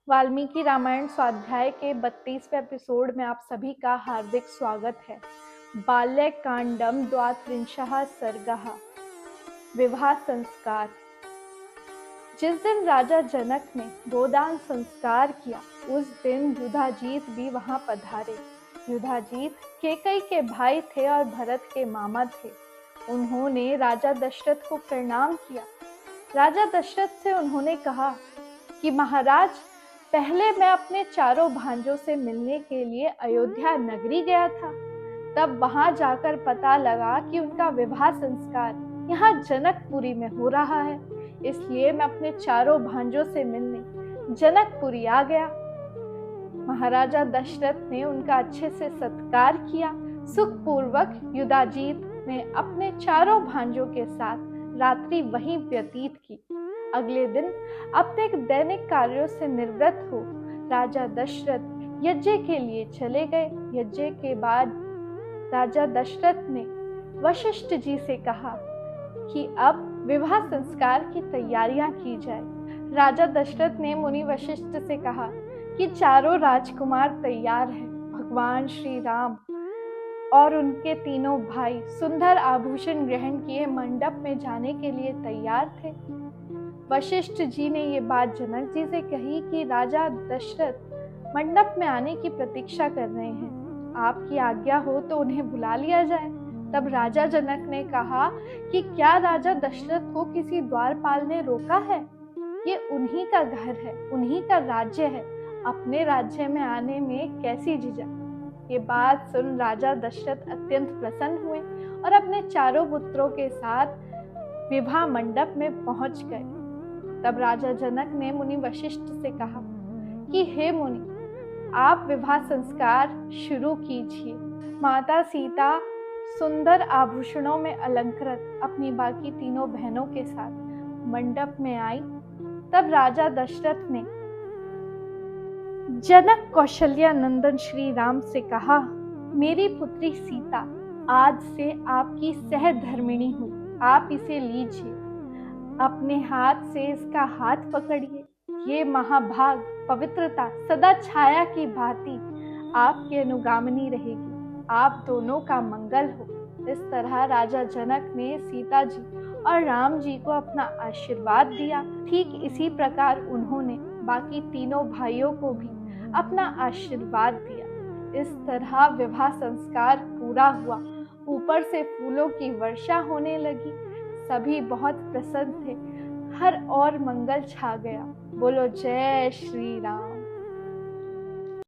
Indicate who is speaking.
Speaker 1: वाल्मीकि रामायण स्वाध्याय के 32वें एपिसोड में आप सभी का हार्दिक स्वागत है। बाल्यकांडम द्वात्रिंशः सर्गः। विवाह संस्कार। जिस दिन राजा जनक ने गोदान संस्कार किया उस दिन युधाजीत भी वहां पधारे। युधाजीत कैकेयी के भाई थे और भरत के मामा थे। उन्होंने राजा दशरथ को प्रणाम किया। राजा दशरथ से उन्होंने कहा कि महाराज, पहले मैं अपने चारों भांजों से मिलने के लिए अयोध्या नगरी गया था। तब वहां जाकर पता लगा कि उनका विवाह संस्कार यहाँ जनकपुरी में हो रहा है, इसलिए मैं अपने चारों भांजों से मिलने जनकपुरी आ गया। महाराजा दशरथ ने उनका अच्छे से सत्कार किया। सुखपूर्वक युधाजीत ने अपने चारों भांजों के साथ रात्रि वहीं व्यतीत की। अगले दिन अपने दैनिक कार्यों से निवृत्त हो राजा दशरथ यज्ञ के लिए चले गए। यज्ञ के बाद राजा दशरथ ने वशिष्ठ जी से कहा कि अब विवाह संस्कार की तैयारियां की जाए। राजा दशरथ ने मुनि वशिष्ठ से कहा कि चारों राजकुमार तैयार हैं। भगवान श्री राम और उनके तीनों भाई सुंदर आभूषण ग्रहण किए मंडप में जाने के लिए तैयार थे। वशिष्ठ जी ने ये बात जनक जी से कही कि राजा दशरथ मंडप में आने की प्रतीक्षा कर रहे हैं, आपकी आज्ञा हो तो उन्हें बुला लिया जाए। तब राजा जनक ने कहा कि क्या राजा दशरथ को किसी द्वारपाल ने रोका है? ये उन्हीं का घर है, उन्हीं का राज्य है, अपने राज्य में आने में कैसी झिझक। ये बात सुन राजा दशरथ अत्यंत प्रसन्न हुए और अपने चारों पुत्रों के साथ विवाह मंडप में पहुंच गए। तब राजा जनक ने मुनि वशिष्ठ से कहा कि हे मुनि, आप विवाह संस्कार शुरू कीजिए। माता सीता सुंदर आभूषणों में अलंकृत अपनी बाकी तीनों बहनों के साथ मंडप में आई। तब राजा दशरथ ने जनक कौशल्या नंदन श्री राम से कहा, मेरी पुत्री सीता आज से आपकी सहधर्मिणी हो, आप इसे लीजिए। अपने हाथ से इसका हाथ पकड़िए। ये महाभाग पवित्रता सदा छाया की भांति आपके अनुगामिनी रहेगी। आप दोनों का मंगल हो। इस तरह राजा जनक ने सीता जी और राम जी को अपना आशीर्वाद दिया। ठीक इसी प्रकार उन्होंने बाकी तीनों भाइयों को भी अपना आशीर्वाद दिया। इस तरह विवाह संस्कार पूरा हुआ। ऊपर से फूलों की वर्षा होने लगी। सभी बहुत प्रसन्न थे। हर और मंगल छा गया। बोलो जय श्री राम।